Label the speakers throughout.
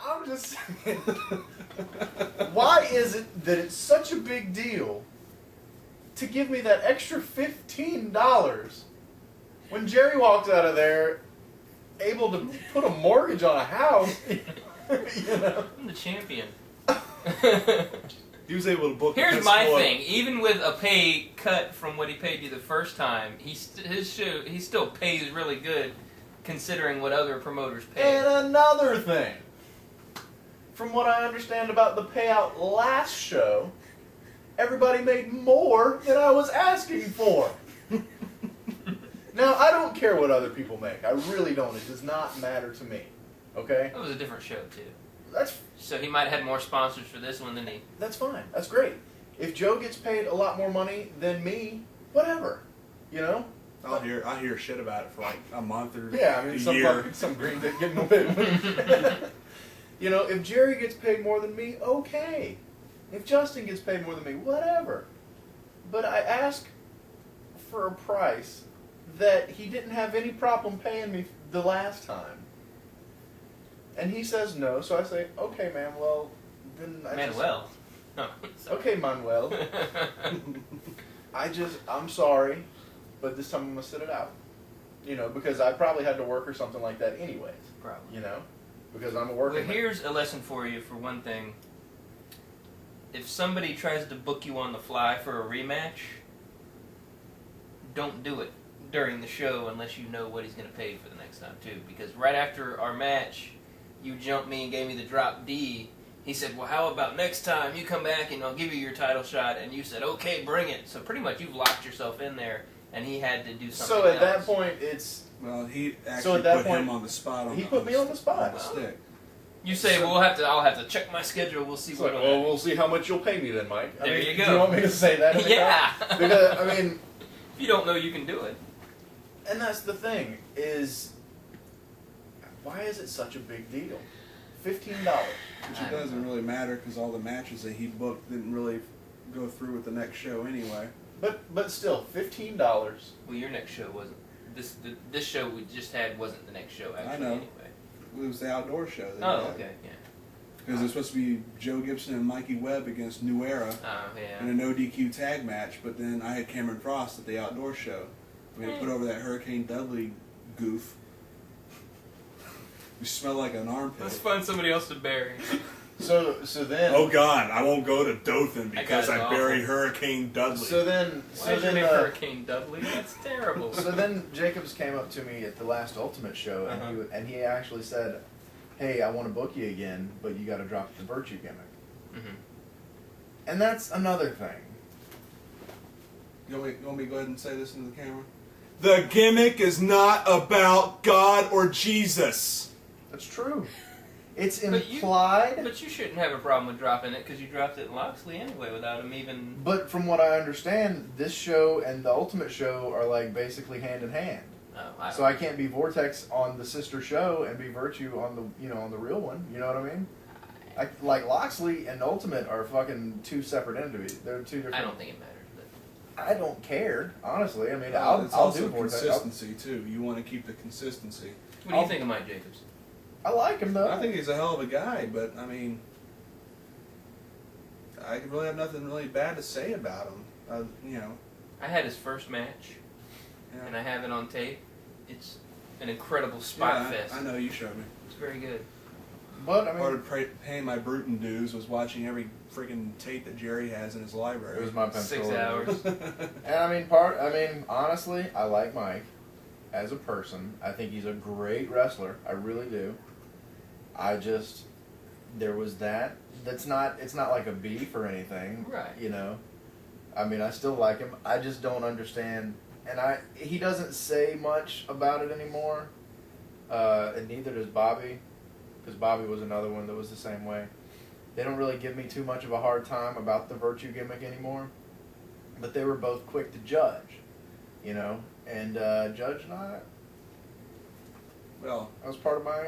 Speaker 1: I'm just saying. Why is it that it's such a big deal to give me that extra $15 when Jerry walks out of there able to put a mortgage on a house? You know?
Speaker 2: I'm the champion.
Speaker 3: He was able to book.
Speaker 2: Here's my thing. Even with a pay cut from what he paid you the first time, he still pays really good, considering what other promoters pay.
Speaker 1: And another thing, from what I understand about the payout last show, everybody made more than I was asking for. Now, I don't care what other people make. I really don't. It does not matter to me. Okay?
Speaker 2: That was a different show, too.
Speaker 1: So
Speaker 2: he might have had more sponsors for this one than he...
Speaker 1: That's fine. That's great. If Joe gets paid a lot more money than me, whatever. You know?
Speaker 3: I'll hear shit about it for like a month or
Speaker 1: a year. Some green dick getting away. You know, if Jerry gets paid more than me, okay. If Justin gets paid more than me, whatever. But I ask for a price that he didn't have any problem paying me the last time. And he says no, so I say, okay, man, well, then
Speaker 2: Manuel.
Speaker 1: Okay, Manuel. I'm sorry, but this time I'm going to sit it out. You know, because I probably had to work or something like that anyways.
Speaker 2: Probably.
Speaker 1: You know? Because I'm a worker.
Speaker 2: Well, here's a lesson for you, for one thing. If somebody tries to book you on the fly for a rematch, don't do it during the show unless you know what he's going to pay for the next time, too. Because right after our match, you jumped me and gave me the drop D. He said, well, how about next time you come back and I'll give you your title shot? And you said, okay, bring it. So pretty much you've locked yourself in there, and he had to do something else.
Speaker 1: So at that point, it's...
Speaker 3: Well, he actually put him on the spot.
Speaker 1: He put me on the spot.
Speaker 3: On the stick.
Speaker 2: You say, well, I'll have to check my schedule. We'll see what.
Speaker 1: Well, we'll see how much you'll pay me then, Mike.
Speaker 2: There you go.
Speaker 1: Do you want me to say that?
Speaker 2: Yeah.
Speaker 1: Because I mean,
Speaker 2: if you don't know, you can do it.
Speaker 1: And that's the thing is, why is it such a big deal? $15.
Speaker 3: Which it doesn't really matter because all the matches that he booked didn't really go through with the next show anyway.
Speaker 1: But still, $15.
Speaker 2: Well, your next show wasn't. This show we just had wasn't the next show actually.
Speaker 3: I know.
Speaker 2: Anyway.
Speaker 3: It was the outdoor show.
Speaker 2: Okay, yeah.
Speaker 3: Because it's supposed to be Joe Gibson and Mikey Webb against New Era in a no DQ tag match, but then I had Cameron Frost at the outdoor show. We had to put over that Hurricane Dudley goof. You smell like an armpit.
Speaker 2: Let's find somebody else to bury.
Speaker 1: So then.
Speaker 3: Oh God, I won't go to Dothan because I buried Hurricane Dudley.
Speaker 2: Why is your name Hurricane Dudley? That's terrible.
Speaker 1: So then Jacobs came up to me at the last Ultimate show, and he actually said, "Hey, I want to book you again, but you got to drop the Virtue gimmick." Mm-hmm. And that's another thing.
Speaker 3: You want me to go ahead and say this into the camera? The gimmick is not about God or Jesus.
Speaker 1: That's true. It's implied.
Speaker 2: But you shouldn't have a problem with dropping it because you dropped it in Loxley anyway without him even...
Speaker 1: But from what I understand, this show and the Ultimate show are like basically hand in hand.
Speaker 2: Oh,
Speaker 1: so I can't be Vortex on the sister show and be Virtue on the on the real one. You know what I mean? Like Loxley and Ultimate are fucking two separate entities. They're two different...
Speaker 2: I don't think it matters. But...
Speaker 1: I don't care, honestly. I mean,
Speaker 3: it's
Speaker 1: I'll
Speaker 3: also
Speaker 1: do Vortex.
Speaker 3: Consistency too. You want to keep the consistency.
Speaker 2: What do you think of Mike Jacobs?
Speaker 1: I like him though.
Speaker 3: I think he's a hell of a guy, but I mean, I really have nothing really bad to say about him. You know,
Speaker 2: I had his first match, and I have it on tape. It's an incredible spot fest.
Speaker 3: I know you showed me.
Speaker 2: It's very good.
Speaker 1: But I mean,
Speaker 3: part of paying my Bruton dues was watching every freaking tape that Jerry has in his library.
Speaker 1: It was my pencil.
Speaker 2: 6 hours.
Speaker 1: And I mean, honestly, I like Mike as a person. I think he's a great wrestler. I really do. There was that. It's not like a beef or anything.
Speaker 2: Right.
Speaker 1: You know, I mean, I still like him. I just don't understand, and he doesn't say much about it anymore, and neither does Bobby, because Bobby was another one that was the same way. They don't really give me too much of a hard time about the Virtue gimmick anymore, but they were both quick to judge, you know, and Judge and I.
Speaker 3: Well,
Speaker 1: that was part of my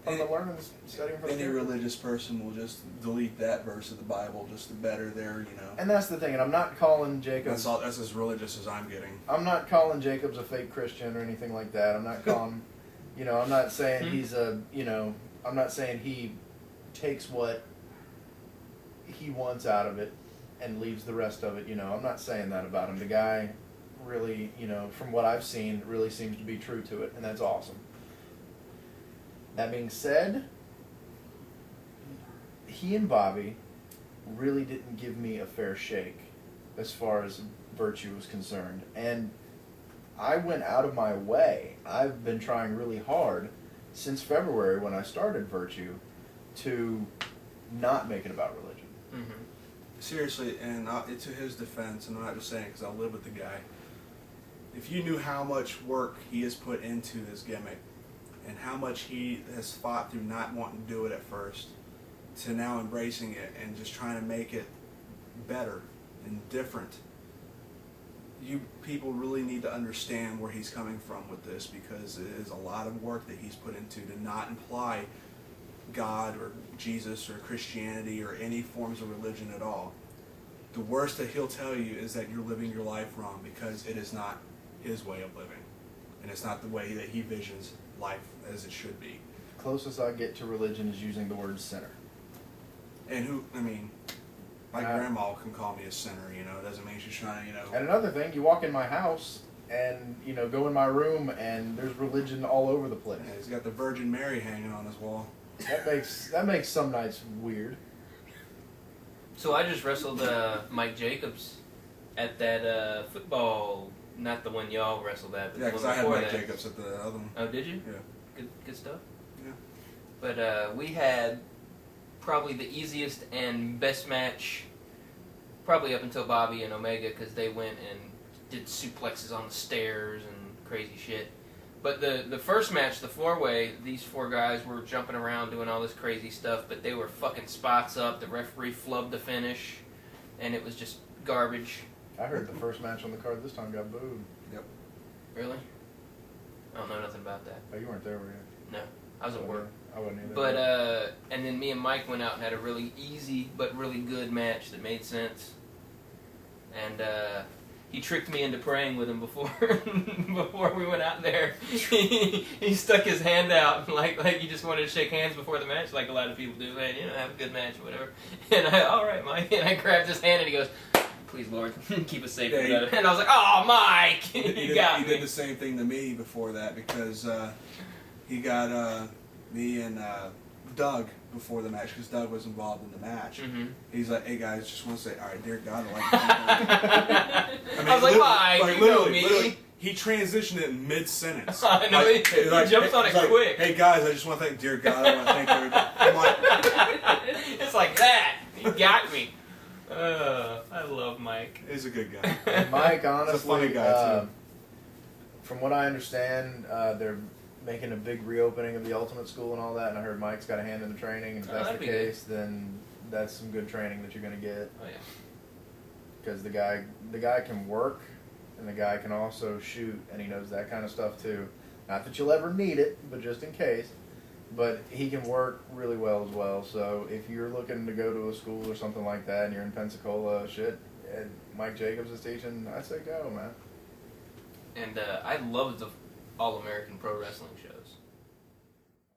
Speaker 1: learning, studying for the
Speaker 3: any
Speaker 1: future.
Speaker 3: religious person will just delete that verse of the Bible just to better their, you know.
Speaker 1: And that's the thing, and I'm not calling Jacobs...
Speaker 3: That's as religious as I'm getting.
Speaker 1: I'm not calling Jacobs a fake Christian or anything like that. I'm not calling... I'm not saying he's a... I'm not saying he takes what he wants out of it and leaves the rest of it. You know, I'm not saying that about him. The guy really, you know, from what I've seen, really seems to be true to it, and that's awesome. That being said, he and Bobby really didn't give me a fair shake as far as Virtue was concerned. And I went out of my way. I've been trying really hard since February when I started Virtue to not make it about religion.
Speaker 3: Mm-hmm. Seriously, and to his defense, and I'm not just saying because I live with the guy, if you knew how much work he has put into this gimmick and how much he has fought through not wanting to do it at first to now embracing it and just trying to make it better and different, you people really need to understand where he's coming from with this, because it is a lot of work that he's put into to not imply God or Jesus or Christianity or any forms of religion at all. The worst that he'll tell you is that you're living your life wrong, because it is not his way of living, and it's not the way that he visions life as it should be.
Speaker 1: The closest I get to religion is using the word sinner.
Speaker 3: And my grandma can call me a sinner, you know, it doesn't mean she's trying to, you know.
Speaker 1: And another thing, you walk in my house and, you know, go in my room and there's religion all over the place.
Speaker 3: Yeah, he's got the Virgin Mary hanging on his wall.
Speaker 1: That makes some nights weird.
Speaker 2: So I just wrestled Mike Jacobs at that football, not the one y'all wrestled at. But
Speaker 3: yeah, because I had Mike Jacobs at the other one.
Speaker 2: Oh, did you?
Speaker 3: Yeah.
Speaker 2: Good stuff?
Speaker 3: Yeah.
Speaker 2: But we had probably the easiest and best match, probably up until Bobby and Omega, because they went and did suplexes on the stairs and crazy shit. But the first match, the four-way, these four guys were jumping around doing all this crazy stuff, but they were fucking spots up. The referee flubbed the finish, and it was just garbage.
Speaker 1: I heard the first match on the card this time got booed.
Speaker 3: Yep.
Speaker 2: Really? I don't know nothing about that.
Speaker 1: Oh, you weren't there, were you?
Speaker 2: No. I was at work.
Speaker 1: I wasn't either.
Speaker 2: But, and then me and Mike went out and had a really easy but really good match that made sense. And, he tricked me into praying with him before before we went out there. He stuck his hand out like he just wanted to shake hands before the match, like a lot of people do, and you know, have a good match or whatever. And all right, Mike. And I grabbed his hand and he goes, "Please, Lord, keep us safe." Yeah, and I was like, "Oh, Mike,
Speaker 3: he did the same thing to me before that, because he got me and Doug before the match, because Doug was involved in the match. Mm-hmm. He's like, "Hey guys, just want to say, all right, dear God, I like."
Speaker 2: I was like, "Why? You know me."
Speaker 3: Literally, he transitioned it mid-sentence.
Speaker 2: I know, he jumps on it quick.
Speaker 3: "Hey guys, I just want to thank dear God. I want to thank everybody." I'm like,
Speaker 2: it's like that. He got me. I love Mike.
Speaker 3: He's a good guy.
Speaker 1: Mike, honestly,
Speaker 3: he's a funny guy too.
Speaker 1: From what I understand, they're making a big reopening of the Ultimate School and all that, and I heard Mike's got a hand in the training, and if that's the case, then that's some good training that you're going to get.
Speaker 2: Oh, yeah.
Speaker 1: Because the guy can work, and the guy can also shoot, and he knows that kind of stuff too. Not that you'll ever need it, but just in case. But he can work really well as well, so if you're looking to go to a school or something like that, and you're in Pensacola, and Mike Jacobs is teaching, I say go, man.
Speaker 2: And I love the All-American Pro Wrestling shows.